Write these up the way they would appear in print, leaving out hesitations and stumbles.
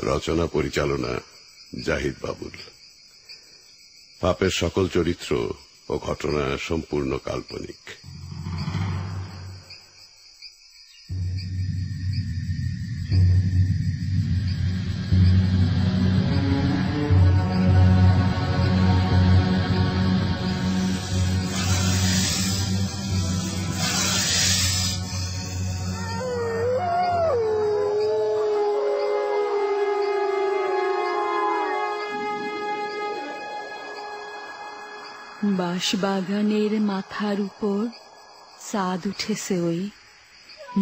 রচনা পরিচালনা জাহিদ বাবুল। পাপের সকল চরিত্র ও ঘটনা সম্পূর্ণ কাল্পনিক। বাঁশবাগানের মাথার উপর চাঁদ উঠেছে ওই।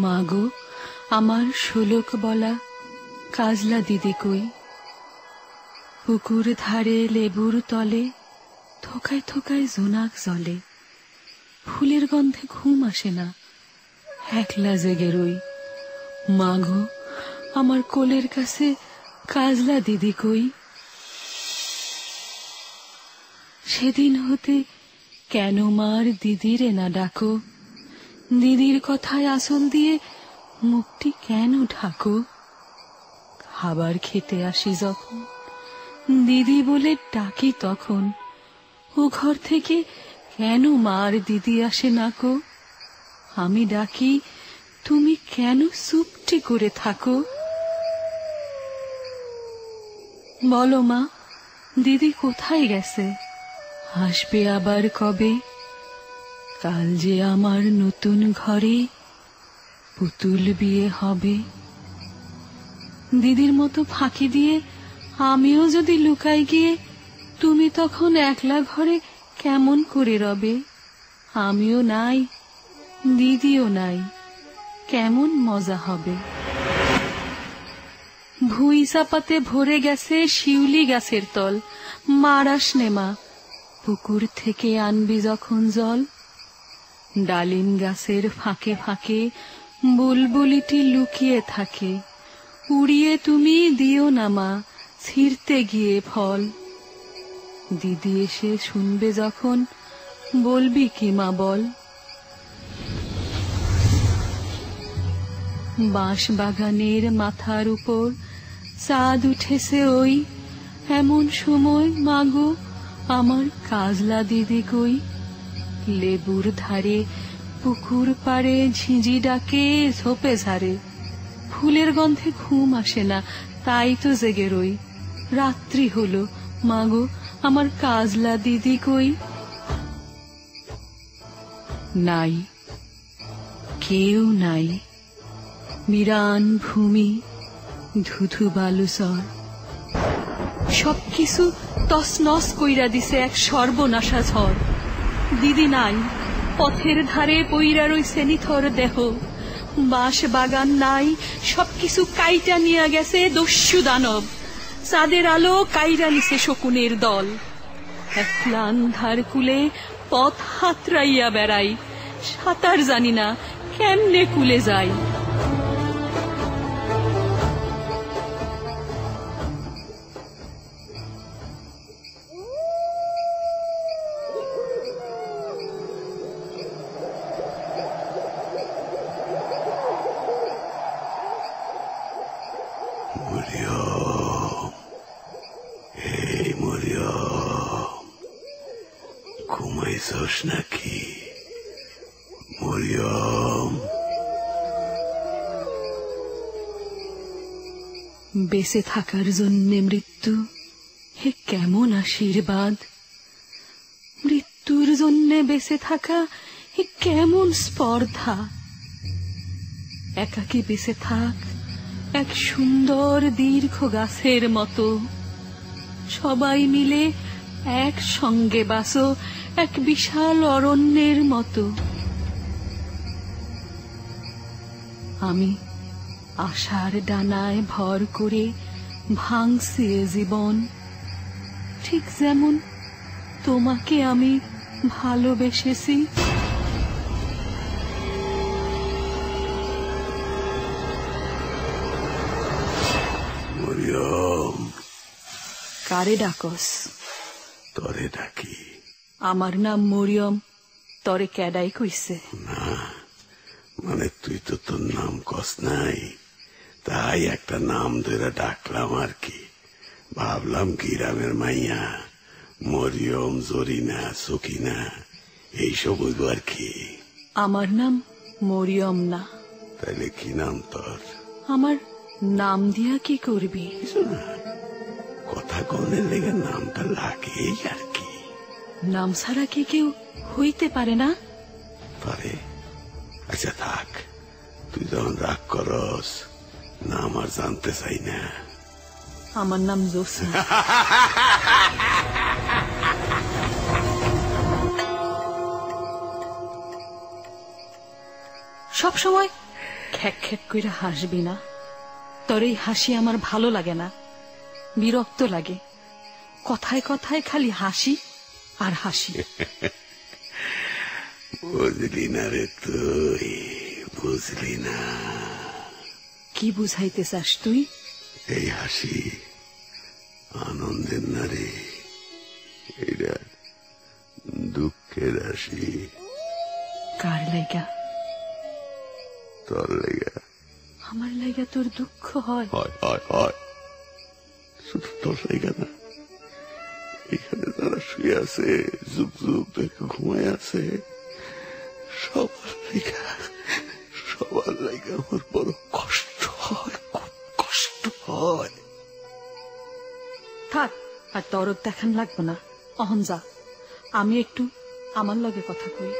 মাগো আমার শোলক বলা কাজলা দিদি কই? পুকুর ধারে লেবুর তলে থোকায় থোকায় জোনাক জলে। ফুলের গন্ধে ঘুম আসে না, একলা জেগে রই। মাগো আমার কোলের কাছে কাজলা দিদি কই? সেদিন হতে কেন মার দিদিরে না ডাকো? দিদির কথায় আসল দিয়ে মুখটি কেন ঢাকো? খাবার খেতে আসি যখন দিদি বলে ডাকি তখন, ও ঘর থেকে কেন মার দিদি আসে না কো? আমি ডাকি তুমি কেন চুপটি করে থাকো? বলো মা, দিদি কোথায় গেছে? আসবে আবার কবে? কাল যে আমার নতুন ঘরে পুতুল বিয়ে হবে। দিদির মতো ফাঁকি দিয়ে আমিও যদি লুকাই গিয়ে, তুমি তখন একলা ঘরে কেমন করে রবে? আমিও নাই, দিদিও নাই, কেমন মজা হবে। ভুঁই চাপাতে ভরে গেছে শিউলি গাছের তল। মারাস নেমা, পুকুর থেকে আনবি যখন জল। ডালিম গাছের ফাঁকে ফাঁকে বুলবুলিটি লুকিয়ে থাকে। উড়িয়ে তুমি দিও না মা, ছিঁড়তে গিয়ে ফল। দিদি এসে শুনবে যখন, বলবি কি মা বল? বাঁশ বাগানের মাথার উপর চাঁদ উঠেছে ওই। এমন সময় মাগো আমার কাজলা দিদি কই? লেবুর ধারে পুকুর পাড়ে ঝিঁঝি ডাকে ঝোপে ঝাড়ে। ফুলের গন্ধে ঘুম আসে না, তাই তো জেগে রই। রাত্রি হলো, মাগো আমার কাজলা দিদি কই? নাই, কেউ নাই। মিরান ভূমি, ধুধু বালুচর, সবকিছু তছনছ কইরা দিছে এক সর্বনাশা ঝড়। দিদি নাই, পথের ধারে পইরা রইছে নিথর দেহ। বাঁশ বাগান নাই, সবকিছু কাইটা নিয়া গেছে দস্যু দানব। চাঁদের আলো কাইরা নিছে শকুনের দল। একলা আন্ধার কুলে পথ হাতড়াইয়া বেড়াই। সাঁতার জানি না, কেমনে কুলে যাই। ঘুমাইছস নাকি মরিয়ম? বেঁচে থাকার জন্যে মৃত্যু, হে কেমন আশীর্বাদ। মৃত্যুর জন্যে বেঁচে থাকা, হে কেমন স্পর্ধা। একাকী বেঁচে থাক এক সুন্দর দীর্ঘ গাছের মতো। সবাই মিলে একসঙ্গে বাসো এক বিশাল অরণ্যের মতো। আমি আশার ডানায় ভর করে ভাঙছি এ জীবন, ঠিক যেমন তোমাকে আমি ভালোবেসেছি। কারে ডাকস? তরে ডাকি। আমার নাম মরিয়ম, তরে ক্যাডাই কইছে? না মানে তুই তো তোর নাম কস নাই, তাই একটা নাম ধরে ডাকলাম আর কি। ভাবলাম গ্রামের মাইয়া, মরিয়ম, জরিনা, সকিনা এইসব হইব আর কি। আমার নাম মরিয়ম না। তাইলে কি নাম তোর? আমার নাম দিয়া কি করবি? কিছু না, কথা কনের লেগে নামটা লাগে আর কি। নাম ছাড়া কি কেউ হইতে পারে না? পারে। আচ্ছা থাক, তুই যখন রাগ করস নাম আর জানতে চাই না। আমার নাম জোসনা। সব সময় খ্যাক খ্যাক কইরা হাসবি না। তোর এই হাসি আমার ভালো লাগে না, বিরক্ত লাগে। কথায় কথায় খালি হাসি আর হাসি। বুঝলি না রে, তুই বুঝলি না। কি বুঝাইতে চাস তুই? এই হাসি আনন্দের না রে, এটা দুঃখের হাসি। কার লাইগা? তোর লেগা। আমার লাইগা তোর দুঃখ হয়? হয় হয় হয়, শুধু তোর লেগা না, এখানে যারা শুয়ে আছে, যুগ যুগ ধরে ঘুমায় আছে, সবার লেগা, সবার লেগা আমার বড় কষ্ট হয়, খুব কষ্ট হয়। থাক, আর দরদ দেখান লাগবে না। অহন যা, আমি একটু আমার লগে কথা কই।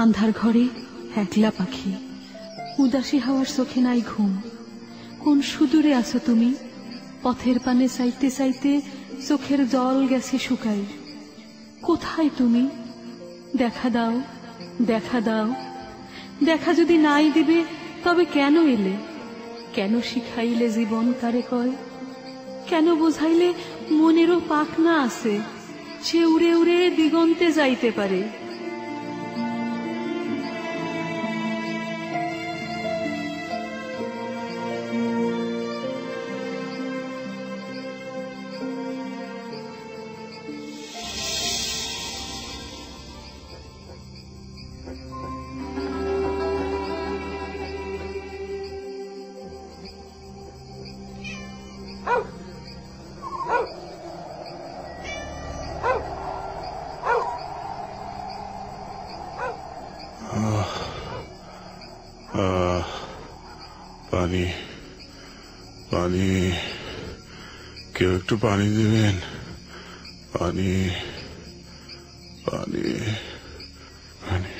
আন্ধার ঘরে একলা পাখি, উদাসী হাওয়ার চোখে নাই ঘুম। কোন সুদূরে আছো তুমি? পথের পানে চাইতে চাইতে চোখের জল গেছে শুকাই। কোথায় তুমি? দেখা দাও, দেখা দাও। দেখা যদি নাই দিবে তবে কেন এলে? কেন শিখাইলে জীবন কারে কয়? কেন বুঝাইলে মনেরও পাখনা আছে, সে উড়ে উড়ে দিগন্তে যাইতে পারে? পানি, পানি, কেউ একটু পানি দেবেন? পানি, পানি, পানি,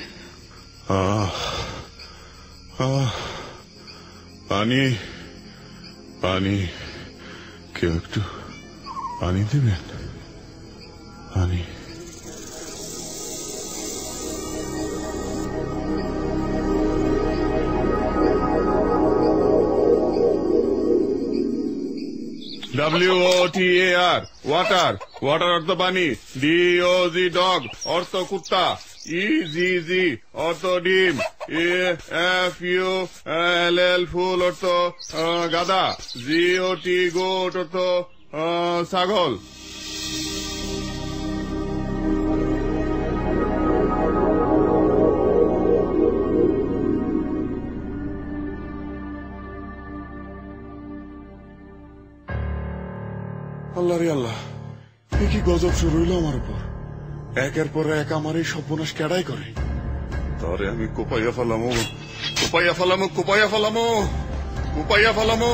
পানি, পানি, কেউ একটু পানি দেবেন? পানি। WOTAR, ওয়াটার, ওয়াটার অর্থ পানি। DOG ডগ অর্থ কুত্তা। EGG অর্থ ডিম। FULL ফুল অর্থ গাধা। GOT গোট অর্থ ছাগল। আল্লাহ রে আল্লাহ, এ কি গজব শুরু হইল আমার উপর। একের পর এক আমার এই সর্বনাশ কেডাই করে। তরে আমি কোপাইয়া ফেলামো, কোপাইয়া ফেলামো, কোপাইয়া ফেলামো, কোপাইয়া ফেলামো।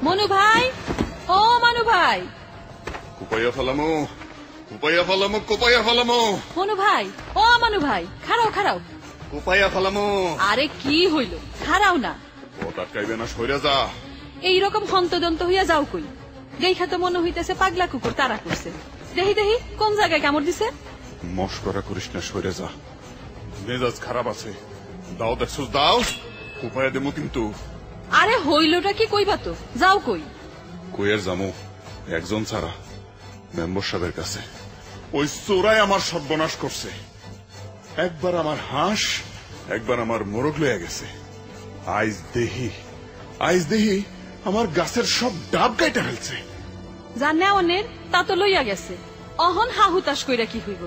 মনু ভাই, ও মনু ভাই, কোপাইয়া ফেলামো, কোপাইয়া ফেলামো, কোপাইয়া ফেলামো। মনু ভাই, ও মনু ভাই, খাড়াও খাড়াও। কোপাইয়া ফেলামো। আরে কি হইল, খাড়াও না। ও টাটকাইবে না, সইরা যা। এইরকম হন্তদন্ত হইয়া যাও কই? দেখা তো মনে হইতেছে পাগলা কুকুর তারা করছে। দেহি দেহি কোন জায়গায় কামড় দিছে? মস্করা করিস না, সইরে যা। মেজাজ খারাপ আছে। দাও দেখছস, দাও, কোপাইয়া দেবো কিন্তু। আরে হইলটা কি কইবা তো, যাও কই। কইয়ের জামু একজন ছাড়া, মেম্বার সাহেবের কাছে। ওই চোরাই আমার সর্বনাশ করছে। একবার আমার হাঁস, একবার আমার মোরগ লইয়া গেছে। আইজ দেহি আমার গাছের সব ডাব কাইটা ফেলছে। যা নেওয়ানের তা তো লইয়া গেছে, অহন হাহুতাস কইরা কি হইব?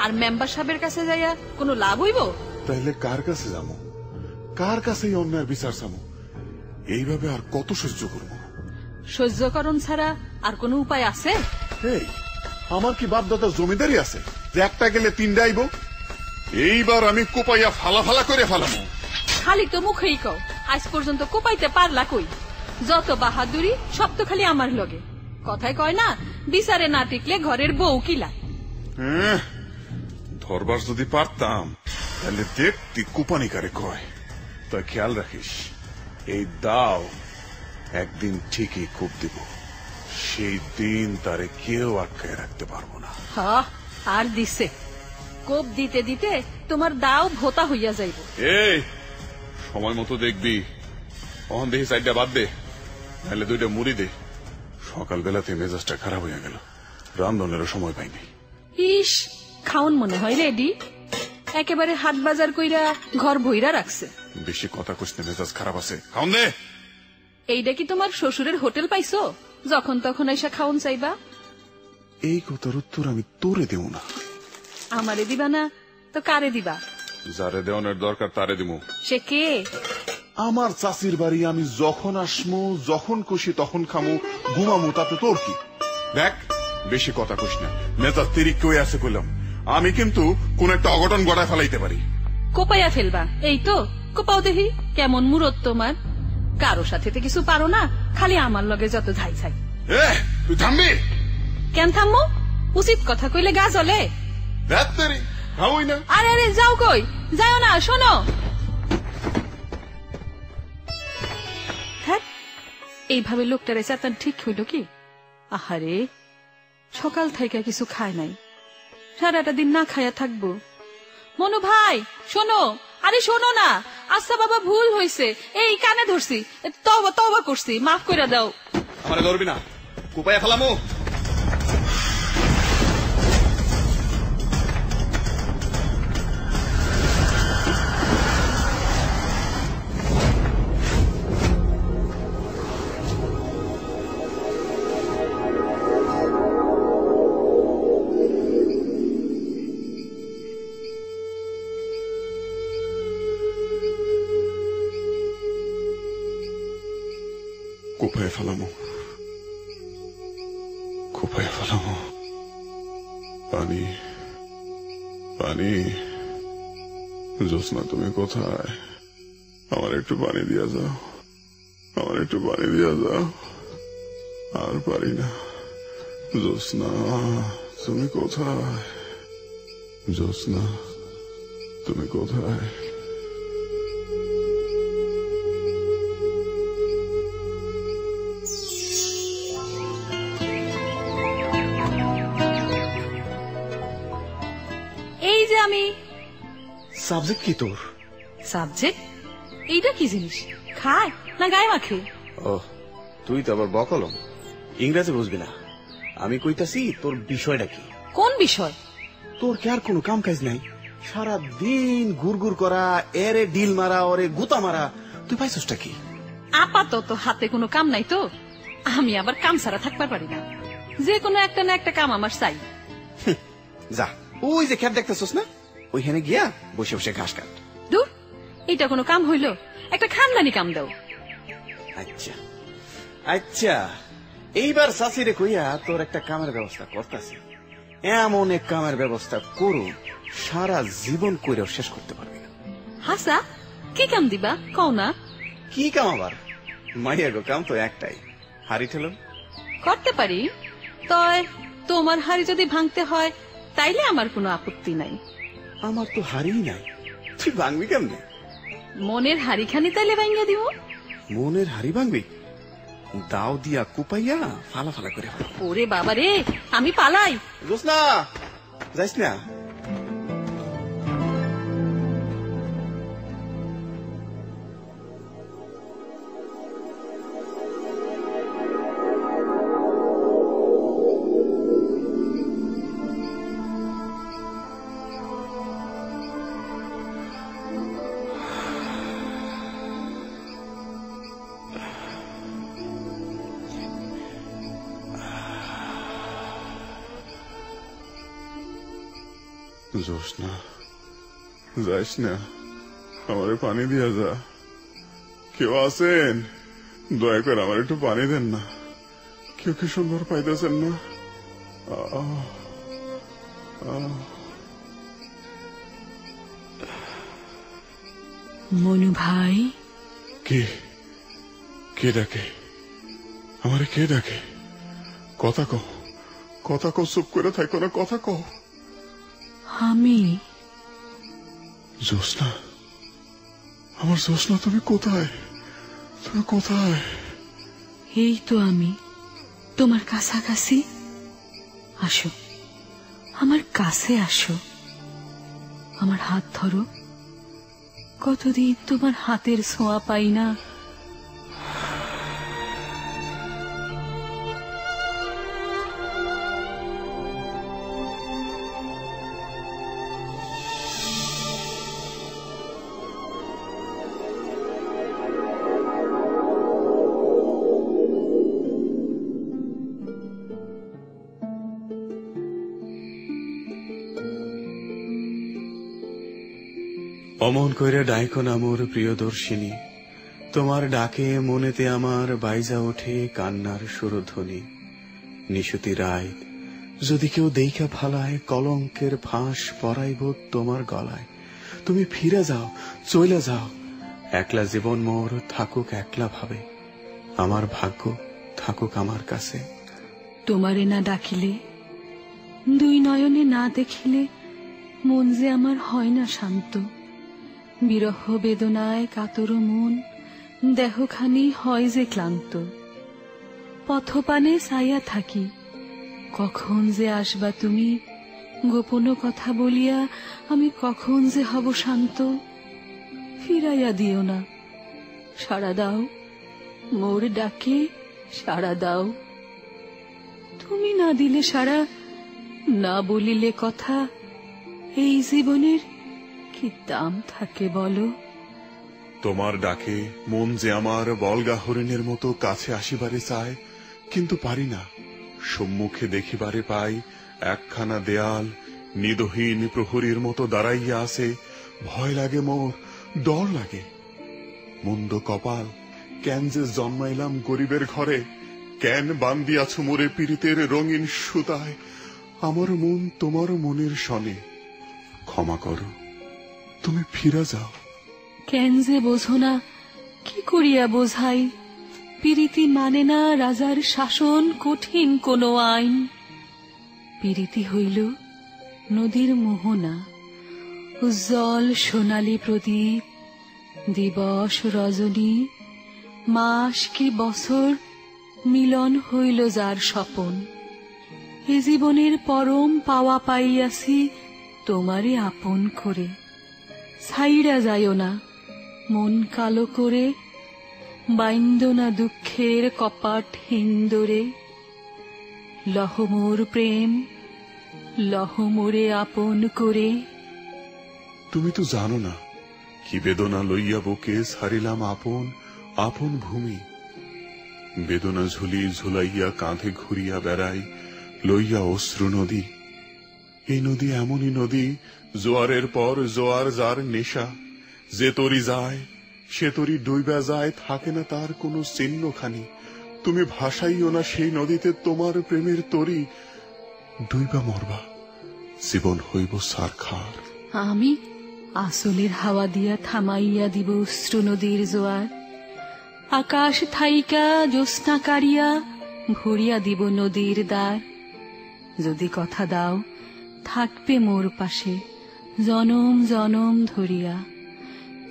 আর মেম্বার সাহেবের কাছে যাইয়া কোনো লাভ হইব? তাইলে কার কাছে যাবো? কার কাছে অন্যায়ের বিচার চামো? এইভাবে আর কত সহ্য করব? সহ্যকরণ ছাড়া আর কোনো উপায় আছে? এই আমার কি বাপদাদার জমিদারি আছে যে একটা গেলে তিনটা আইব? এইবার আমি কোপাইয়া ফালা করে ফেলামো। খালি তো মুখেই কও, আজ পর্যন্ত কোপাইতে পারলা কই? যত বাহাদুরি সব তো খালি আমার লগে। কথায় কয় না, বিচারে না টিকলে ঘরের বউ কিলা। ধরবার যদি পারতাম তাহলে দেখতি কোপানি কারে কয়। তা খেয়াল রাখিস, এই দাও একদিন ঠিকই কোপ দিব। সেই দিন তারে কেউ আটকায় রাখতে পারবো না। হ্যাঁ, আর দিছে কোপ দিতে দিতে তোমার দাও ভোতা হইয়া যাইব। এই সময় মতো দেখবি, অহন দেখি সাইডটা বাদ দে, নাহলে দুইটা মুড়ি দে। সকালবেলাতে মেজাজটা খারাপ হয়ে গেল, রান্ধনেরও সময় পাইনি। ইস, খাউন মনে হয় রেডি, একেবারে হাট বাজার কইরা ঘর ভইরা রাখছে। বেশি কথা কইতে মেজাজ খারাপ আছে, খাওন দে। এইটা কি তোমার শ্বশুরের হোটেল পাইছো, যখন তখন এসে খাউন চাইবা? এই কথার উত্তর আমি তোরে দেব না। আমারে দিবা না তো কারে দিবা? যারে দেওয়ানোর দরকার তারে দিমু। সে কে? আমার চাচির বাড়ি আমি যখন আসমু, যখন খুশি তখন খামু, ঘুমামু, তাতে তোর কি? দেখ, বেশি কথা কইস না, মেজাজ তিরিক কই আছে কইলাম। আমি কিন্তু কোন একটা অঘটন গড়ায় ফেলাইতে পারি। কোপাইয়া ফেলবা এই তো? কোপাও দেখি, কেমন মুরত তোমার। কারো সাথে তো কিছু পারো না, খালি আমার লগে যত ঝাই ঝাই। তুই থামবি? কেন থামবো? উচিত কথা কইলে গা জ্বলে। আরে আরে যাও কই, যাও না, শোনো। এইভাবে লোকটারে চেতন ঠিক হইল কি? আহারে, সকাল থেকে কিছু খায় নাই, সারাটা দিন না খাইয়া থাকবো। মনু ভাই শোনো, আরে শোনো না। আচ্ছা বাবা, ভুল হয়েছে, এই কানে ধরছি, তওবা তওবা করছি, মাফ করে দাও। আমারে ধরবি না, কুপাইয়া ফেলামু। কোপায় ফেলামো, কোপায় ফেলামো। পানি পানি, জোৎস্না তুমি কোথায়? আমার একটু পানি দিয়া যাও, আমার একটু পানি দিয়া যাও। আর পারি না। জোৎস্না তুমি কোথায়? জোৎস্না তুমি কোথায়? সাবজেক্ট কি তোর? সাবজেক্ট? এইটা কি জিনিস? খায় না গায়ে মাখে? ও, তুই তো আবার বকলম, ইংরেজি বুঝবি না। আমি কইতাছি তোর বিষয়টা কি? কোন বিষয়? তোর কি আর কোনো কাম কাজ নাই? সারা দিন গুড়গুর করা, এরে ডিল মারা, ওরে গুতা মারা, তুই পাইছসটা কি? আপাতত হাতে কোনো কাম নাই তো, আমি আবার কাম ছাড়া থাকতে পারি না। যে কোনো একটা না একটা কাম আমার চাই। যা, ওই যে খেত দেখতেছস না, ওইখানে গিয়া বসে বসে ঘাস কাট। দূর, এটা কোনো কাম হইল? একটা খানদানি কাম দাও। আচ্ছা আচ্ছা, এইবার চাষিরে কইয়া তোর একটা কামের ব্যবস্থা করতেছি। এমন এক কামের ব্যবস্থা করু, সারা জীবন কইরাও শেষ করতে পারবি না। হাসা, কি কাম দিবা কও না? কি কাম আবার? মাইয়া গো, কাম তো একটাই, হাড়ি ঠেলো। করতে পারি, তয় তোমার হাড়ি যদি ভাঙতে হয় তাইলে আমার কোনো আপত্তি নাই। আমার তো হাড়ি নাই, তুই ভাঙবি কেমনে? মনের হাড়িখানি তাইলে ভাঙিয়া দিব। মনের হাড়ি ভাঙবি? দাও দিয়া কুপাইয়া ফালা ফালা করে। ওরে বাবা রে, আমি পালাই। জোৎস্না, যাইস না। জোসনা, যাইস না, আমারে পানি দিয়া যা। কেউ আছেন? দয়া করে আমার একটু পানি দেন না। কেউ কি সুন্দর পাইতেছেন না? মনু ভাই, কে কে ডাকে আমারে? কে ডাকে? কথা কও, কথা কও, চুপ করে থাকো না, কথা কও। আমি জোসনা, আমার জোসনা, তুমি কোথায়? তুমি কোথায়? এই তো আমি তোমার কাছাকাছি। আসো, আমার কাছে আসো, আমার হাত ধরো। কতদিন তোমার হাতের ছোঁয়া পাই না। অমন কইরা ডাইকো না মোর প্রিয়দর্শিনী, তোমার ডাকে মনেতে আমার বাইজা ওঠে কান্নার সুরধ্বনি। নিশুতি রায় যদি কেউ দেইখা ফালায়, কলঙ্কের ফাঁস পরাইব তোমার গলায়। তুমি ফিরে যাও, চইলা যাও, একলা জীবন মোর থাকুক একলা ভাবে, আমার ভাগ্য থাকুক আমার কাছে। তোমারে না ডাকিলে, দুই নয়নে না দেখিলে, মন যে আমার হয় না শান্ত। বিরহ বেদনায় কাতর মন, দেহখানি হয় যে ক্লান্ত। পথপানে চাইয়া থাকি, কখন যে আসবা তুমি। গোপন কথা বলিয়া আমি কখন যে হব শান্ত। ফিরাইয়া দিও না, সাড়া দাও, মোর ডাকে সাড়া দাও। তুমি না দিলে সাড়া, না বলিলে কথা, এই জীবনের কি দাম থাকে বলো? তোমার ডাকে মন যে আমার বলগা হরিণের মতো কাছে আসিবারে চায়, কিন্তু পারি না। সম্মুখে দেখিবারে পাই একখানা দেয়াল, নিদহীন প্রহরীর মতো দাঁড়াইয়া আছে। ভয় লাগে মোর, ডর লাগে। মন্দ কপাল, কেন যে জন্মাইলাম গরিবের ঘরে, কেন বান্দিয়াছ মোরে পীড়িতের রঙিন সুতায়। আমার মন তোমার মনের সনে, ক্ষমা করো, তুমি ফিরে যাও। কেন যে বোঝো না, কি করিয়া বোঝাই? পিরিতি মানে না রাজার শাসন, কঠিন কোন আইন। পিরিতি হইল নদীর মোহনা, উজ্জ্বল সোনালী প্রদীপ। দিবস রজনী, মাস কি বছর, মিলন হইল যার স্বপন। এ জীবনের পরম পাওয়া পাইয়াছি তোমারে আপন করে। ছাইড়া যাইও না, মন কালো করে, বাইন্দ না দুঃখের কপাট হিন্দরে। লহ মোর প্রেম, লহ মোরে আপন করে। তুমি তো জানো না কি বেদনা লইয়া বুকে ছাড়িলাম আপন আপন ভূমি। বেদনা ঝুলি ঝুলাইয়া কাঁধে ঘুরিয়া বেড়াই, লইয়া অশ্রু নদী। এই নদী এমনই নদী, জোয়ারের পর জোয়ার যার নেশা। যে তরি যায় সে তরি ডুইবা যায়, থাকে না তার কোনো চিহ্নখানি। তুমি ভাসাইও না সেই নদীতে তোমার প্রেমের তরি, ডুইবা মরবা, জীবন হইব সারখার। আমি আসলের হাওয়া দিয়া থামাইয়া দিব অশ্রু নদীর জোয়ার। আকাশ থাইকা জ্যোৎস্না কারিয়া ভরিয়া দিব নদীর দ্বার। যদি কথা দাও থাকবে মোর পাশে জনম জনম ধরিয়া।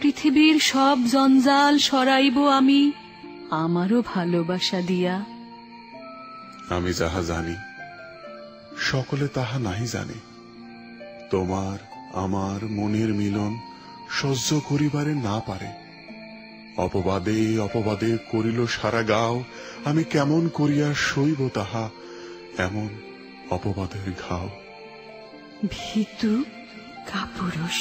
পৃথিবীর সব জঞ্জাল সরাইব আমি আমারও ভালোবাসা দিয়া। আমি যাহা জানি সকলে তাহা নাহি জানে। তোমার আমার মনের মিলন সহ্য করিবারে না পারে। অপবাদে অপবাদে করিল সারা গাও, আমি কেমন করিয়া সইব তাহা, এমন অপবাদের ঘাও। ভীতু কাপুরুষ।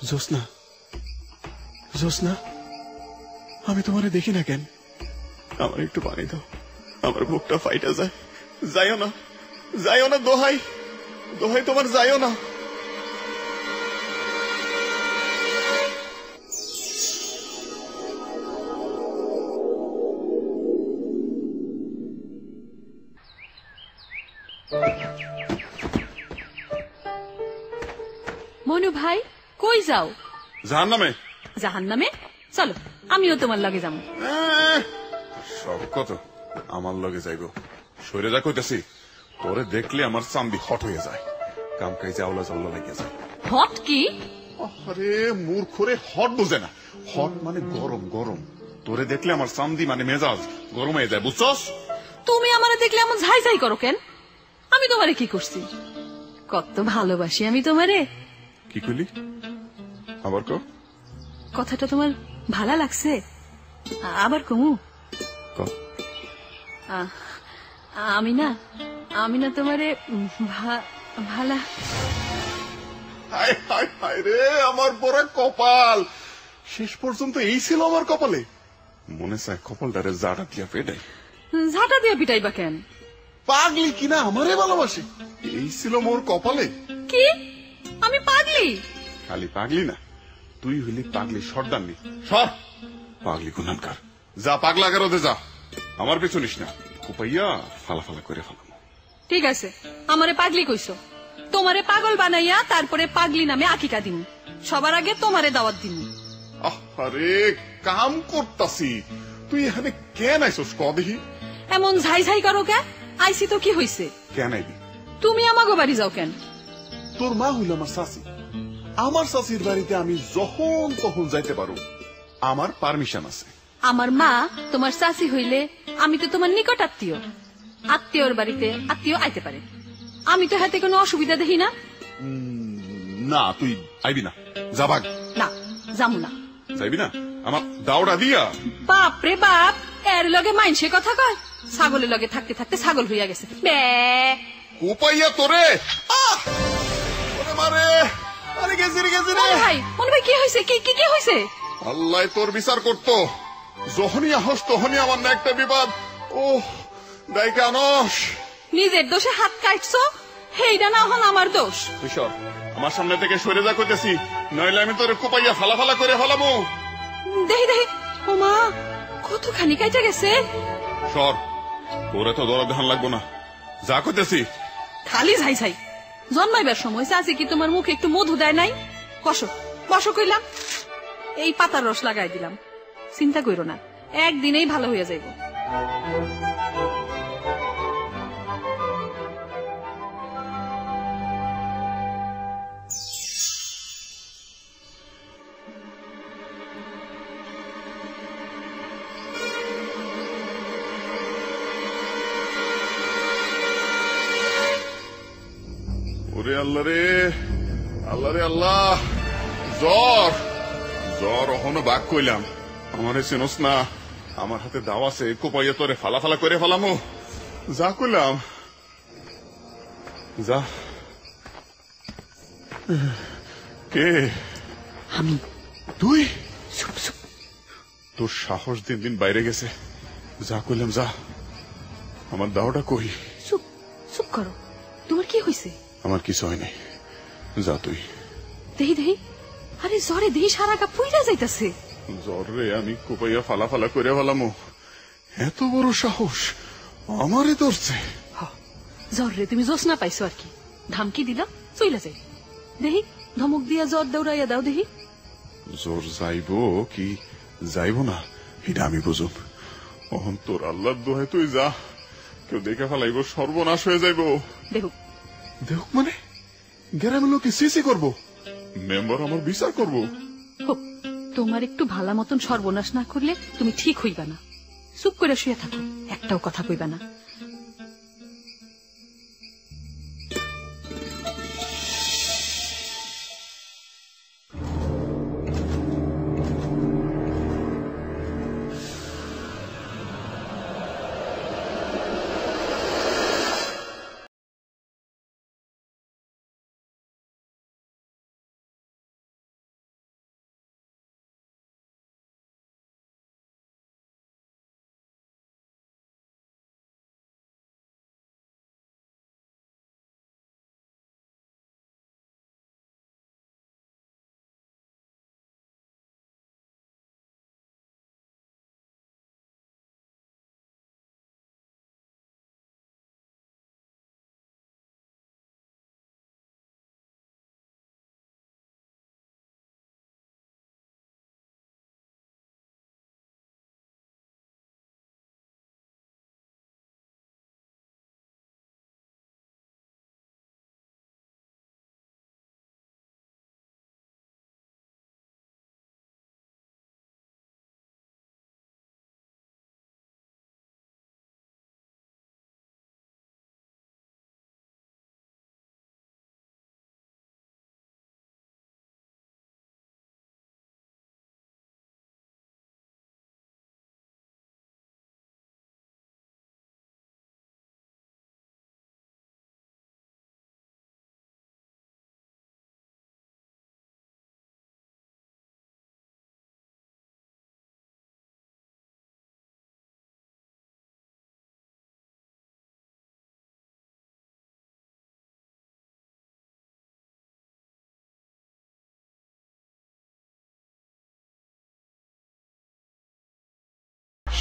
জোসনা, জোসনা, আমি তোমারে দেখি না কেন? আমার একটু পানি দাও, আমার বুকটা ফাইটা যায়। যাইও না, যাইও না, দোহাই, দোহাই তোমার, যাইও না। মনু ভাই, কই যাও? জাহান্নামে। জাহান্নামে? চলো, আমিও তোমার লগে যাবো। সব কত আমার লগে যাইব? সরে যা কইতেছি, তোরে দেখলে আমার চান্দি হট হয়ে যায়, কাম কাজে আওলা জল্লা লাগিয়ে যায়। হট কি? আরে মূর্খরে, হট বুঝে না? হট মানে গরম, গরম। তোরে দেখলে আমার চান্দি মানে মেজাজ গরম হয়ে যায়, বুঝছস? তুমি আমারে দেখলে এমন ঝাই ঝাই করো কেন? আমি তোমারে কি করছি? কত ভালোবাসি আমি তোমারে। কি কইলি? আবার কও। কথাটা তোমার ভালা লাগছে? আবার কমু? কও। আমি না তোমারে ভালা। হায় হায় হায় রে, আমার বড় কপাল! শেষ পর্যন্ত এই ছিল আমার কপালে। মনে চায় কপালটারে জাটা দিয়া পেটাই। ঝাঁটা দিয়া পিটাইবা কেন? পাগলি কিনা আমারে ভালোবাসে, এই ছিল মোর কপালে। কি? আমি পাগলি? খালি পাগলি না, তুই হইলি পাগলি সর্দারনি। সর পাগলি গুনানকার, যা পাগলা গারদে যা, আমার পিছু নিস না। কোপাইয়া ফালা ফালা করে ফেলাম। ঠিক আছে, আমারে পাগলি কইছো, তোমারে পাগল বানাইয়া তারপরে পাগলি নামে আকিকা দিন, সবার আগে তোমারে দাওয়াত দিন। আরে কাম করতাছি, তুই এখানে কেন আইসস ক দেখি? এমন ঝাই ঝাই করো কেন? আইসি তো কি হইছে? কেন আইবি? তুমি আমাগো বাড়ি যাও কেন? তোর মা হইল আমার শাশি, আমার শাশির বাড়িতে আমি যখন তখন যাইতে পারো, আমার পারমিশন আছে। আমার মা তোমার চাচি হইলে আমি তো তোমার নিকট আত্মীয়, আত্মীয়র বাড়িতে আত্মীয় আইতে পারে, আমি তো হাতে কোনো অসুবিধা দেখি না। না তুই আইবি না, যা ভাগ। না, যাবো না। যাইবি না? আমার দাওড়া দিয়া। বাপ রে বাপ, এর লগে মাইনসে কথা কয়, ছাগলের লগে থাকতে থাকতে ছাগল হইয়া গেছে। কোপাইয়া তোরে মারে, আরে গেছি রে, গেছি রে। মনে ভাই কি হয়েছে? কি কি কি হয়েছে? আল্লাহ তোর বিচার করতো, যখনই আহস তখনই আমার না একটা বিবাদ। ও দায়কে আনস, নিজের দোষে হাত কাটছো, হেইডা না হল আমার দোষ। তুই সর, আমার সামনে থেকে সরে যা কইতেছি, নইলে আমি তোরে কোপাইয়া ফালা ফালা করে ফেলাবো। দেখি দেখি, ও মা, কতখানি কাইটা গেছে। সর, তোরে তো দরা ধান লাগবো না, যা কইতেছি। খালি ঝাই ঝাই, জন্মাইবার সময় চাচি কি তোমার মুখে একটু মধু দেয় নাই? বসো বসো কইলাম, এই পাতার রস লাগাই দিলাম, চিন্তা কইরো না, একদিনেই ভালো হইয়া যাইব। ওরে আল্লাহ রে, আল্লাহ রে আল্লাহ, জ্বর জ্বর অহনো বাক কইলাম, আমারে চিনস না, আমার হাতে দাও আছে, কোপাইয়া তোরে ফালা ফালা করে ফেলামো, যা কইলাম যা। কে? আমি। তুই? তোর সাহস দিন দিন বাইরে গেছে, যা কইলাম যা। আমার দাওটা কই? চুপ চুপ করো, তোমার কি হয়েছে? আমার কিছু হয় নাই, যা তুই। দেহি দেহি, আরে জ্বরে দেহি সারা গা পুইরা যাইতাছে। জ্বর রে, আমি কোপাইয়া ফালা ফালা করে ফেলামো, এত বড় সাহস আমারই ধরছে। জ্বর রে তুমি জোস না পাইছো আর কি, ধামকি দিলাম চইলা যাই। দেহি ধমক দিয়া জ্বর দৌড়াইয়া দাও দেখি। জ্বর যাইব কি যাইব না এটা আমি বুঝুম, অহন তোর আল্লাহর দোহাই তুই যা, কেউ দেখে ফেলাইব, সর্বনাশ হয়ে যাইব। দেখুক দেখুক মানে? গ্রামের লোকে সিসি করবো, মেম্বার আমার বিচার করবো। তোমার একটু ভালা মতন সর্বনাশ না করলে তুমি ঠিক হইবা না, চুপ করে শুয়ে থাকো, একটাও কথা কইবা না।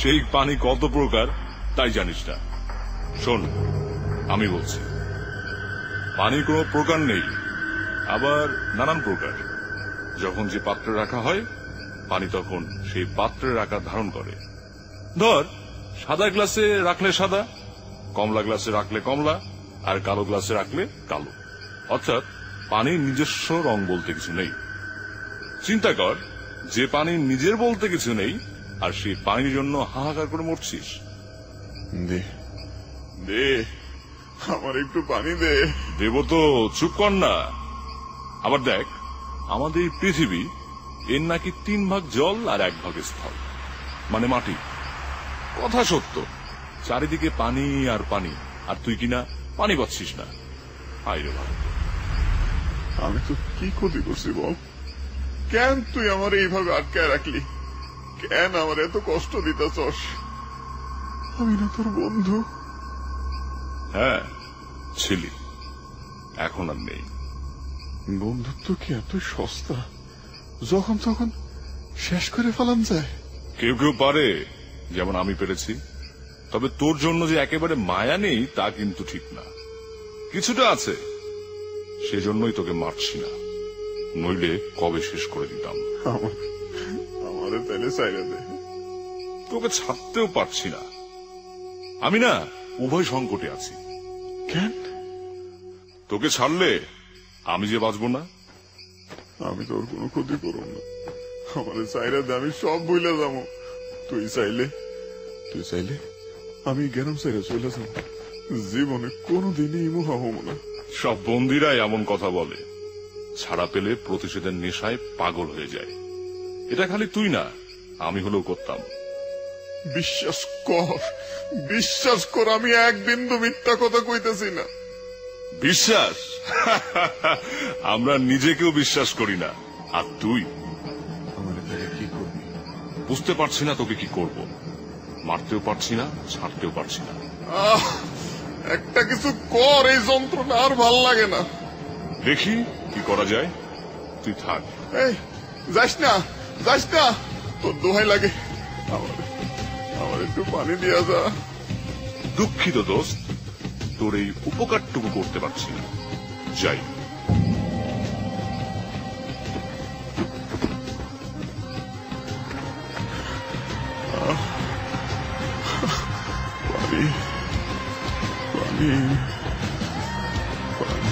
সেই পানি কত প্রকার তাই জানিস না। শোন, আমি বলছি, পানির কোনো প্রকার নেই, আবার নানান প্রকার। যখন যে পাত্রে রাখা হয় পানি, তখন সেই পাত্রের আকার ধারণ করে। ধর, সাদা গ্লাসে রাখলে সাদা, কমলা গ্লাসে রাখলে কমলা, আর কালো গ্লাসে রাখলে কালো। অর্থাৎ পানির নিজস্ব রং বলতে কিছু নেই। চিন্তা কর, যে পানির নিজের বলতে কিছু নেই, আর সেই পানির জন্য হাহাকার করে মরছিস। দে দে, আমার একটু পানি দে। দেব তো, চুপ কর না। আবার দেখ, আমাদের এই পৃথিবী, এর নাকি 3 ভাগ জল আর 1 ভাগ স্থল, মানে মাটি। কথা সত্য, চারিদিকে পানি আর পানি, আর তুই কিনা পানি পাচ্ছিস না। আইরে ভারত, আমি তো কি ক্ষতি করছি বল? কেন তুই আমার এইভাবে আটকায় রাখলি? কেন আমার এত কষ্ট দিতেছস? আমি না তোর বন্ধু? হ্যাঁ ছিলি, এখন আর নেই। বন্ধুত্ব কি এত সস্তা, যখন তখন শেষ করে ফেলান যায়? কেউ কেউ পারে, যেমন আমি পেরেছি। তবে তোর জন্য যে একেবারে মায়া নেই তা কিন্তু ঠিক না, কিছুটা আছে। সেজন্যই তোকে মারছি না, নইলে কবে শেষ করে দিতাম। আমারে তাইলে চাইলে দে। তোকে ছাড়তেও পারছি না। আমি না উভয় সংকটে আছি। কেন? তোকে ছাড়লে আমি যে বাঁচবো না। আমি তোর কোনো ক্ষতি করব না, আমারে চাইলে দে, আমি সব ভুলে যাবো। তুই চাইলে আমি গেরাম চাইলে চলে যাব। জীবনে কোনোদিনই মুহা হব না। সব বন্দিরাই এমন কথা বলে, ছাড়া পেলে প্রতিশোধের নেশায় পাগল হয়ে যায়। এটা খালি তুই না, আমি হলেও করতাম। বিশ্বাস কর, আমি এক বিন্দু মিথ্যা কথা কইতেছি না। বিশ্বাস? আমরা নিজেকেও বিশ্বাস করি না, আর তুই? আমার তাকে কি করবি? বুঝতে পারছি না তোকে কি করব। মারতেও পারছি না, ছাড়তেও পারছি না। একটা কিছু কর, এই যন্ত্রণা আর ভাল লাগে না। দেখি কি করা যায়। তুই থাক। এই যাস না, তোর দোহাই লাগে, আমার একটু পানি দিয়া যা। দুঃখিত দোস্ত, তোর এই উপকারটুকু করতে পারছি না। যাই। পানি পানি পানি।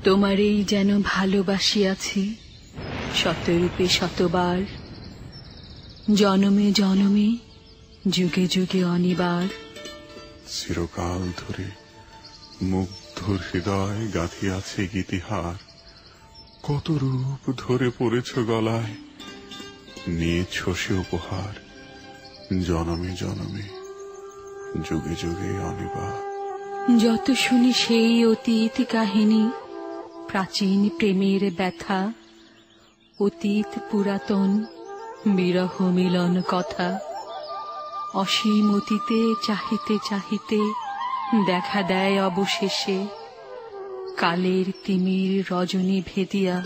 তোমারেই যেন ভালোবাসিয়াছি শতরূপে শতবার, জনমে জনমে যুগে যুগে অনিবার। চিরকাল ধরে মুগ্ধর হৃদয় গাঁথিয়াছে গীতিহার। কত রূপ ধরে পড়েছ গলায়, নিয়েছ সে উপহার। জনমে জনমে যুগে যুগে অনিবার। যত শুনি সেই অতীত কাহিনী, প্রাচীন প্রেমের ব্যথা, অতীত পুরাতন বিরহ মিলন কথা। অসীম অতীতে চাহিতে চাহিতে দেখা দেয় অবশেষে, কালের তিমির রজনী ভেদিয়া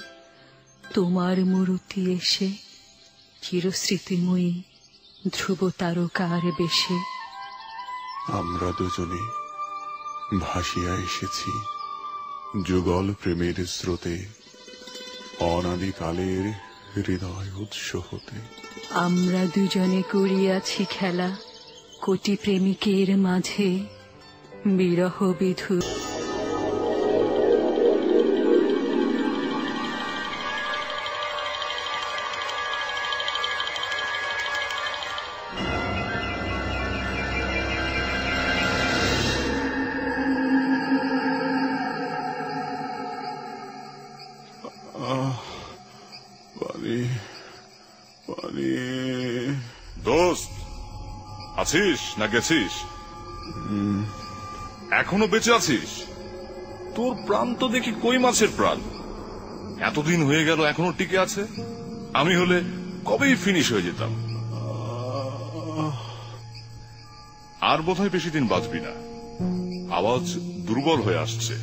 তোমার মূর্তি এসে, চিরস্মৃতিময়ী ধ্রুব তারকার বেশে। আমরা দুজনে ভাসিয়া এসেছি যুগল প্রেমের স্রোতে, অনাদিকালের হৃদয় উৎস হতে। আমরা দুজনে করিয়াছি খেলা কোটি প্রেমিকের মাঝে, বিরহ বিধু। পানি পানি। দোস্ত, আছিস না গেছিস? এখনো বেঁচে আছিস? তোর প্রাণ তো দেখি কই মাছের প্রাণ। এতদিন হয়ে গেল এখনো টিকে আছে। আমি হলে কবেই ফিনিশ হয়ে যেতাম। আর বোধহয় বেশি দিন বাঁচবি না। আওয়াজ দুর্বল হয়ে আসছে।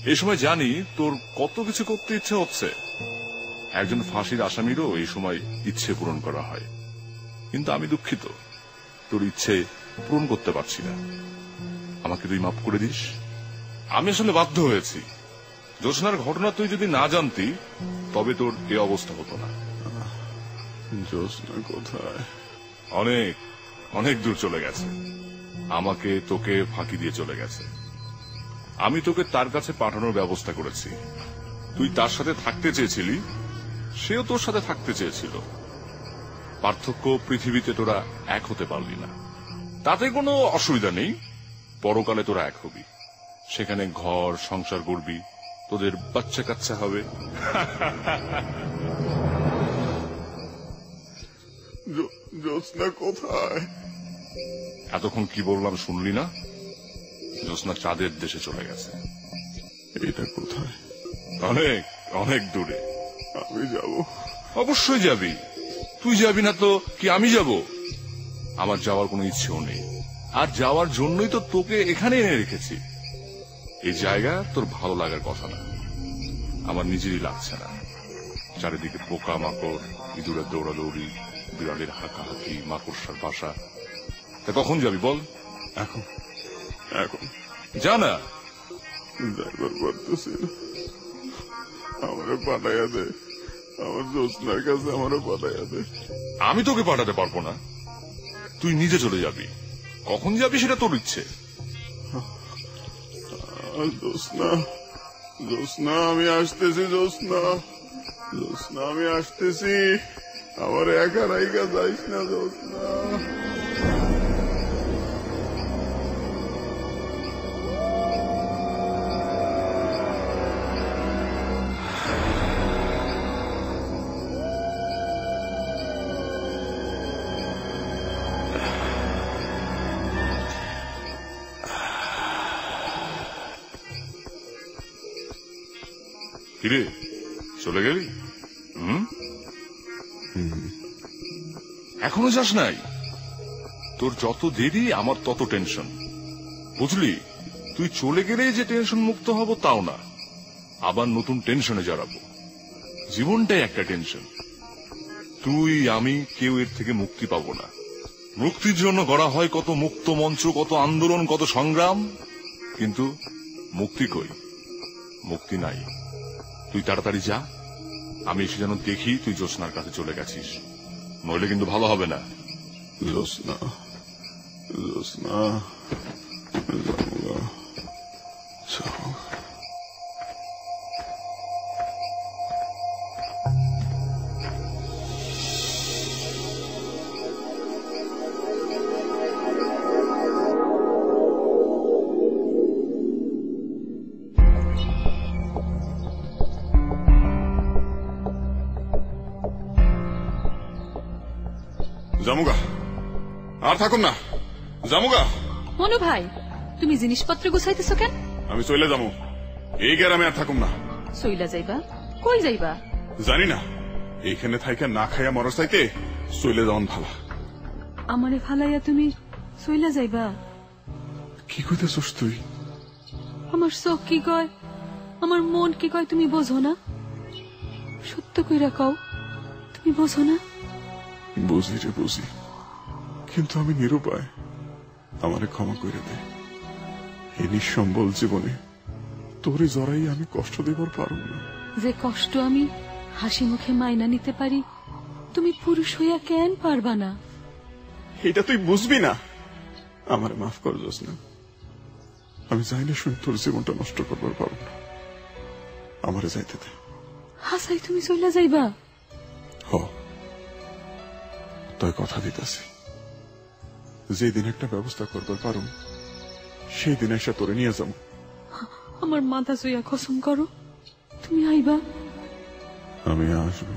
এই সময় জানি তোর কত কিছু করতে ইচ্ছে হচ্ছে। একজন ফাঁসির আসামিরও এই সময় ইচ্ছে পূরণ করা হয়, কিন্তু আমি দুঃখিত, তোর ইচ্ছে পূরণ করতে পারছি না। আমাকে তুই মাফ করে দিস। আমি আসলে বাধ্য হয়েছি। জোছনার ঘটনা তুই যদি না জানতি তবে তোর এ অবস্থা হতো না। জোছনা কোথায়? অনেক অনেক দূর চলে গেছে। আমাকে তোকে ফাঁকি দিয়ে চলে গেছে। আমি তোকে তার কাছে পাঠানোর ব্যবস্থা করেছি। তুই তার সাথে থাকতে চেয়েছিলি, সেও তোর সাথে থাকতে চেয়েছিল। পার্থক্য পৃথিবীতে তোরা এক হতে পারলি না। তাতে কোনো অসুবিধা নেই। পরকালে তোরা এক হবি, সেখানে ঘর সংসার করবি, তোদের বাচ্চা কাচ্চা হবে। জোছনা কোথায়? এতক্ষণ কি বললাম শুনলি না? জোছনা চাঁদের দেশে চলে গেছে। এটা কোথায়? অনেক অনেক দূরে। আমি যাব? অবশ্যই যাবি। তুই যাবি না তো কি আমি যাব? আমার যাওয়ার কোনো ইচ্ছেও নেই, আর যাওয়ার জন্যই তো তোকে এখানে এনে রেখেছি। এই জায়গা তোর ভালো লাগার কথা না, আমার নিজেরই লাগছে না। চারিদিকে পোকা মাকড়, ইঁদুরের দৌড়াদৌড়ি, বিড়ালের হাঁকাহাঁকি, মাকড়সার বাসা। তা কখন যাবি বল? এখন এখন যা না। যাইবার পারতেছি না। আমারে পাঠাইয়া দে, আমার জোছনার কাছে আমারে পাঠাইয়া দে। আমি তোকে পাঠাতে পারবো না, তুই নিজে চলে যাবি। কখন যাবি সেটা তোর ইচ্ছে। জোছনা, জোছনা আমি আসতেছি। জোছনা, জোছনা আমি আসতেছি। আমার একা রাইকা যাইস না জোছনা। কিরে, চলে গেলি? এখনো যাস নাই? তোর যত দেরি আমার তত টেনশন, বুঝলি? তুই চলে গেলে যে টেনশন মুক্ত হব তাও না, আবার নতুন টেনশনে জড়াবো। জীবনটাই একটা টেনশন। তুই আমি কেউ এর থেকে মুক্তি পাবো না। মুক্তির জন্য গড়া হয় কত মুক্ত মঞ্চ, কত আন্দোলন, কত সংগ্রাম, কিন্তু মুক্তি কই? মুক্তি নাই। তুই তাড়াতাড়ি যা, আমি এসে যেন দেখি তুই জোছনার কাছে চলে গেছিস, নইলে কিন্তু ভালো হবে না। জোছনা, জোছনা, জামুগা, আর থাকুন না, জামুগা। মনু ভাই, তুমি জিনিসপত্র গুছাইতেছ কেন? আমি চলে যাবো, এই গ্রামে আর থাকুম না। সইলা যাইবা? কই যাইবা? জানি না, এইখানে থাইকা না খাইয়া মরার চাইতে চলে যাওয়ান ভালো। আমারে ফালাইয়া তুমি সইলা যাইবা? কি কইতেছস তুই? আমার চোখ কি কয়, আমার মন কি কয় তুমি বোঝো না? সত্য কইরা কও, তুমি বোঝো না? বুঝি রে বুঝি, কিন্তু আমি নিরুপায়। আমারে ক্ষমা করে দে। এই নিঃসম্বল জীবনে তোরে জড়াই আমি কষ্ট দেবার পারব না। যে কষ্ট আমি হাসি মুখে মাইনা নিতে পারি, তুমি পুরুষ হইয়া কেন পারবা না? এটা তুই বুঝবি না। আমারে মাফ কর জোছনা, আমি চাই না শুনে তোর জীবনটা নষ্ট করবার পারব না। আমারে যাইতে দে। হাসাই তুমি চইলা যাইবা? হ, তাই কথা দিতেছি, যেদিন একটা ব্যবস্থা করবার পারুম সেই দিন এসে তোরে নিয়ে যাবো। আমার মাথা চুইয়া কসম করো, তুমি আইবা? আমি আসবো।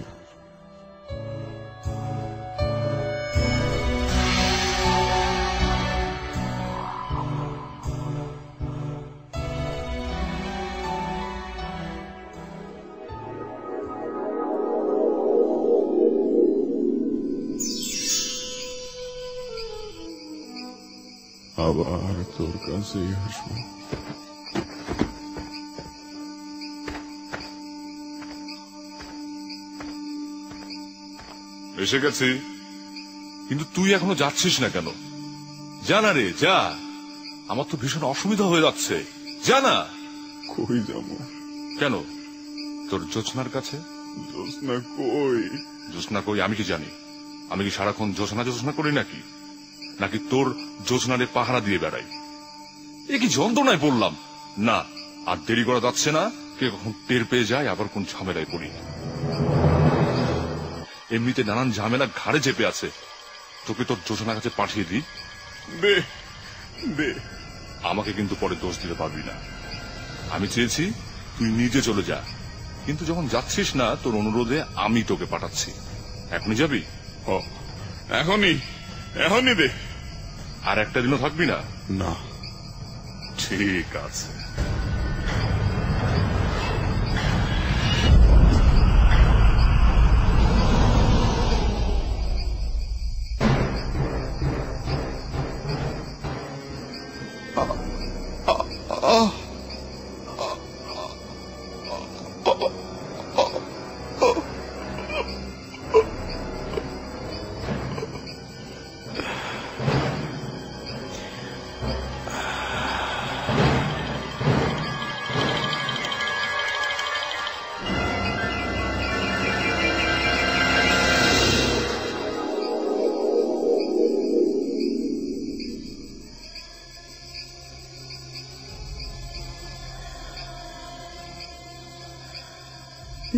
আবার তোর কাছেই আসবো। এসে গেছি, কিন্তু তুই এখনো যাচ্ছিস না কেন? জানা রে, যা, আমার তো ভীষণ অসুবিধা হয়ে যাচ্ছে, জানা। কই যাবো? কেন, তোর জোছনার কাছে? জোছনা কই? জোছনা কই আমি কি জানি? আমি কি সারাক্ষণ জোছনা জোছনা করি নাকি? নাকি তোর জোছনারে পাহারা দিয়ে বেড়াই? এ কি যন্ত্রণায় পড়লাম না। আর দেরি করা যাচ্ছে না, কে কখন টের পেয়ে যায় আবার কোন ঝামেলায় পড়ি। এমনিতে নানান ঝামেলা ঘাড়ে চেপে আছে, তোকে তোর জোছনার কাছে পাঠিয়ে দিই। দে দে। আমাকে কিন্তু পরে দোষ দিতে পারবি না। আমি চেয়েছি তুই নিজে চলে যা, কিন্তু যখন যাচ্ছিস না তোর অনুরোধে আমি তোকে পাঠাচ্ছি। এখনই যাবি? এখনই, এখনই দে। আর একটা দিনও থাকবি না? না। ঠিক আছে।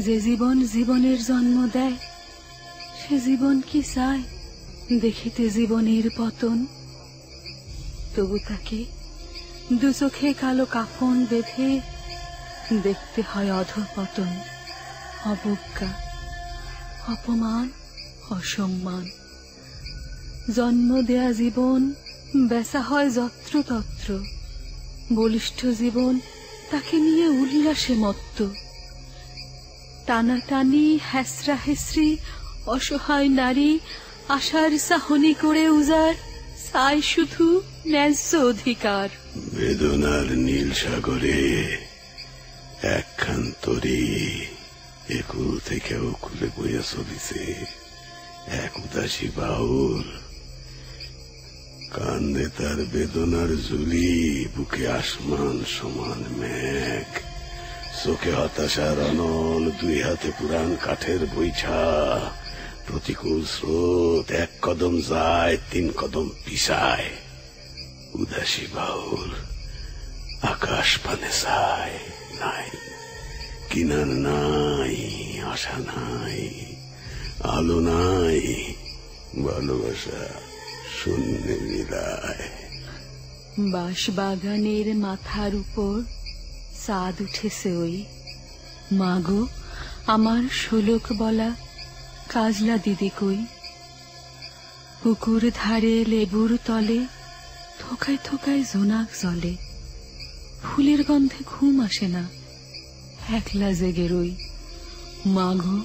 যে জীবন জীবনের জন্ম দেয়, সে জীবন কি চায় দেখিতে জীবনের পতন? তবু তাকে দু চোখে কালো কাফন বেঁধে দেখতে হয় অধঃপতন, অবজ্ঞা, অপমান, অসম্মান। জন্ম দেয়া জীবন বেচা হয় যত্রতত্র, বলিষ্ঠ জীবন তাকে নিয়ে উল্লাসে মত্ত। টানাটানি, হেসরা হেসরি, অসহায় নারী আশার চাহনি করে উজাড়, চায় শুধু ন্যায্য অধিকার। বেদনার নীল সাগরে একখান তরি একুল থেকে ওকুলে বইয়া চলিছে এক উদাসী বাউল। কান্দে তার বেদনার ঝুলি, বুকে আসমান সমান মেঘ, চোখে হতাশার অনল, দুই হাতে পুরান কাঠের বৈঠা। প্রতিকূল স্রোত এক কদম যায়, তিন কদম পিছায়। উদাসী বাউল আকাশ পানে চায়, নাই কিনার নাই, আশা নাই, আলো নাই, ভালোবাসা শূন্যে মিলায়। বাঁশ বাগানের মাথার উপর চাঁদ উঠেছে ওই। মাগো আমার শোলক বলা কাজলা দিদি কই? পুকুর ধারে লেবুর তলে থোকায় থোকায় জোনাক জলে। ফুলের গন্ধে ঘুম আসে না, একলা জেগে রই। মাগো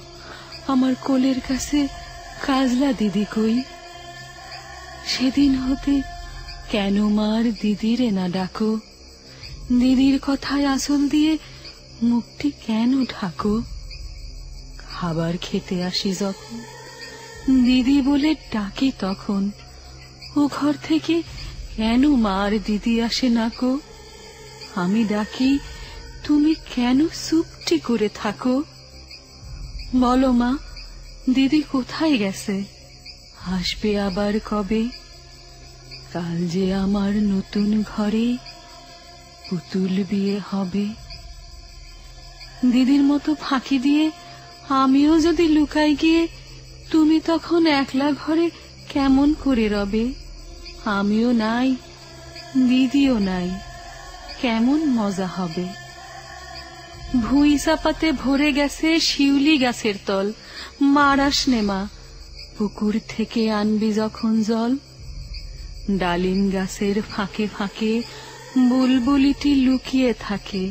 আমার কোলের কাছে কাজলা দিদি কই? সেদিন হতে কেন মার দিদিরে না ডাকো? দিদির কথায় আঁচল দিয়ে মুখটি কেন ঢাকো? খাবার খেতে আসি যখন দিদি বলে ডাকি, তখন ও ঘর থেকে কেন মার দিদি আসে না কো? আমি ডাকি, তুমি কেন চুপটি করে থাকো? বলো মা, দিদি কোথায় গেছে? আসবে আবার কবে? কাল যে আমার নতুন ঘরে পুতুল বিয়ে হবে। দিদির মতো ফাঁকি দিয়ে আমিও যদি লুকাই গিয়ে, তুমি তখন একলা ঘরে কেমন করে রবে? আমিও নাই, দিদিও নাই, কেমন মজা হবে। ভুঁই চাপাতে ভরে গেছে শিউলি গাছের তল, মারাস নে মা, পুকুর থেকে আনবি যখন জল। ডালিম গাছের ফাঁকে ফাঁকে বুলবুলিটি লুকিয়ে থাকে,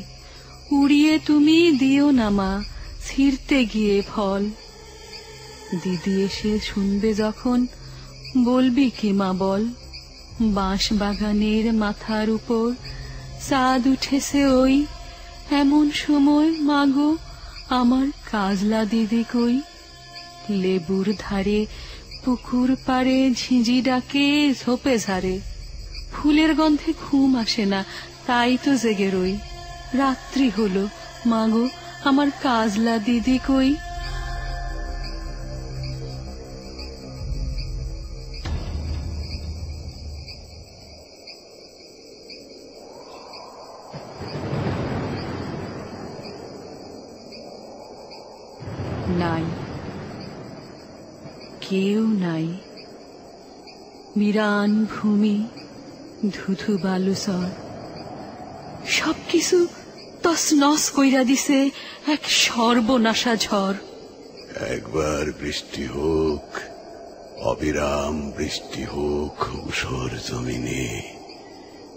উড়িয়ে তুমি দিও না মা, ছিঁড়তে গিয়ে ফল। দিদি এসে শুনবে যখন, বলবি কি মা বল? বাঁশ বাগানের মাথার উপর চাঁদ উঠেছে ওই, এমন সময় মাগো আমার কাজলা দিদি কই? লেবুর ধারে পুকুর পাড়ে ঝিঁঝি ডাকে ঝোপে ঝাড়ে, ফুলের গন্ধে ঘুম আসে না, তাই তো জেগে রই। রাত্রি হলো মাগো আমার কাজলা দিদি কই? নাই, কেউ নাই। বিরান ভূমি, ধুধু বালুচর, সবকিছু তছনছ কইরা দিছে এক সর্বনাশা ঝড়। একবার বৃষ্টি হোক, অবিরাম বৃষ্টি হোক ঊষর জমিনে,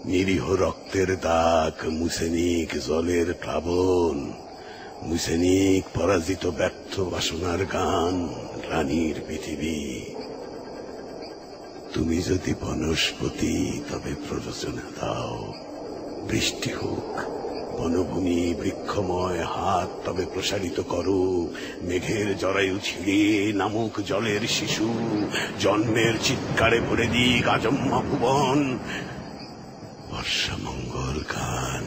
নিরীহ রক্তের দাগ মুছে নিক জলের প্লাবন, মুছে নিক পরাজিত ব্যর্থ বাসনার গান, রানীর পৃথিবী। তুমি যদি বনস্পতি তবে প্ররোচনা দাও, বৃষ্টি হোক বনভূমি বৃক্ষময় হাত তবে প্রসারিত করো, মেঘের জরায়ু ছিঁড়ে নামক জলের শিশু, জন্মের চিৎকারে ভরে দিক আজম্মা ভুবন। বর্ষা মঙ্গল গান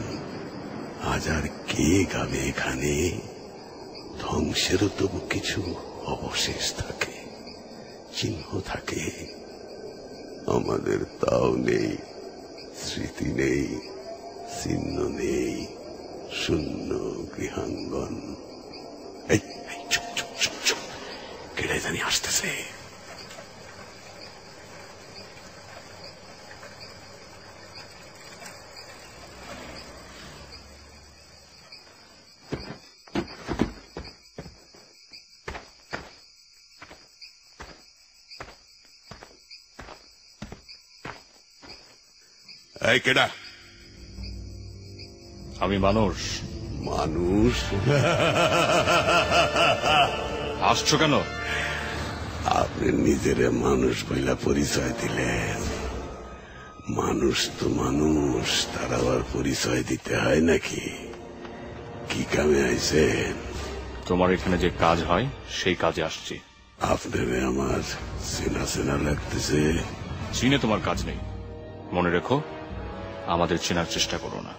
আজ আর কে গাবে এখানে? ধ্বংসেরও তবু কিছু অবশেষ থাকে, চিহ্ন থাকে। আমাদের তাও নেই, স্মৃতি নেই, চিহ্ন নেই, শূন্য গৃহাঙ্গন। এই চুপ চুপ চুপ চুপ, কেড়ে জানি আসতেছে। এই কেডা? আমি মানুষ। মানুষ? আসছো কেন? আপনি নিজের মানুষ বইলা পরিচয় দিলেন। মানুষ তো মানুষ, তার আবার পরিচয় দিতে হয় নাকি? কি কামে আইছেন? তোমার এখানে যে কাজ হয় সেই কাজে আসছি। আপনারে আমার চেনা চেনা লাগতেছে। চিনে তোমার কাজ নেই, মনে রেখো। আমাদের চেনার চেষ্টা করো না,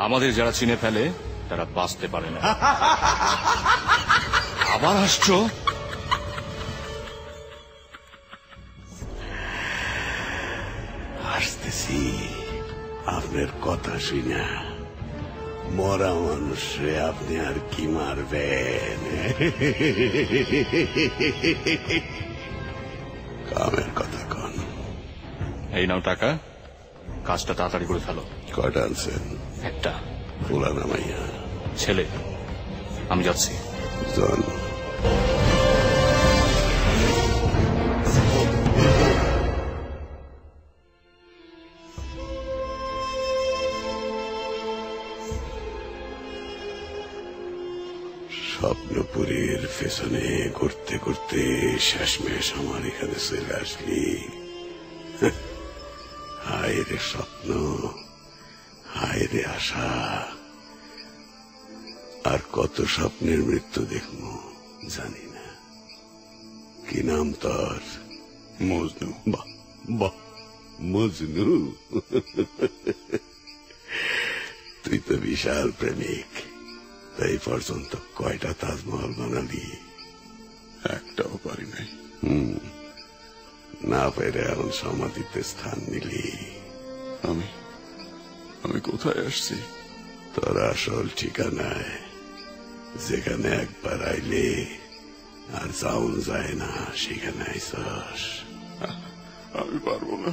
আমাদের যারা চিনে ফেলে তারা বাঁচতে পারে না। আবার আসছো? আসতেছি আপনার কথা শুনা। মরা মানুষে আপনি আর কি মারবেন? কামের কথা কন। এই নাও টাকা, কাজটা তাড়াতাড়ি করে ফেলো। কয়টা আনছেন? একটা। পোলা নামাইয়া? ছেলে। আমি যাচ্ছি। জন স্বপ্নপুরীর পেছনে ঘুরতে ঘুরতে শেষমেশ আমার এখানে চলে আসলি। হায় রে স্বপ্ন, হায় রে আশা, আর কত স্বপ্নের মৃত্যু দেখবো জানি না। কি নাম তোর? মজনু। বাহ বাহ, মজনু। তুই তো বিশাল প্রেমিক। তাই পর্যন্ত কয়টা তাজমহল বানালি? একটাও পারি নাই। না পেরে এখন সমাধিতে স্থান নিলি। আমি কোথায় আসছি? তোর আসল ঠিকানায়, যেখানে একবার আইলে আর যাওন যায় না, সেখানে আইসস। আমি পারবো না।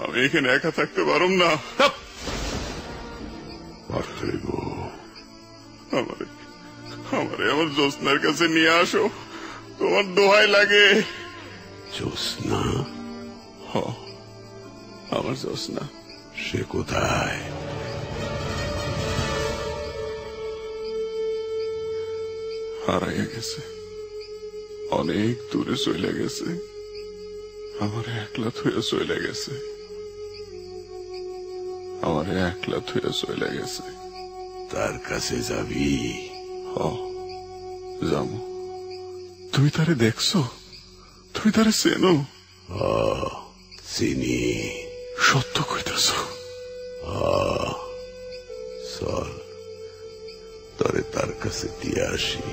আমি এখানে একা থাকতে পারব না। আমারে আমার জ্যোৎস্নার কাছে নিয়ে আসো, তোমার দোহাই লাগে। জ্যোৎস্না? আমার জ্যোৎস্না। সে কোথায়? হারাইয়া গেছে, অনেক দূরে চলে গেছে। আমার একলা থুয়ে চলে গেছে, আমার একলা থুয়ে চলে গেছে। তার কাছে যাবি? হ, যাবো। তুমি তারে দেখছো? তুমি তারে চেনো? চিনি। সত্য কইতেছ? চল তোরে তার কাছে দিয়ে আসি।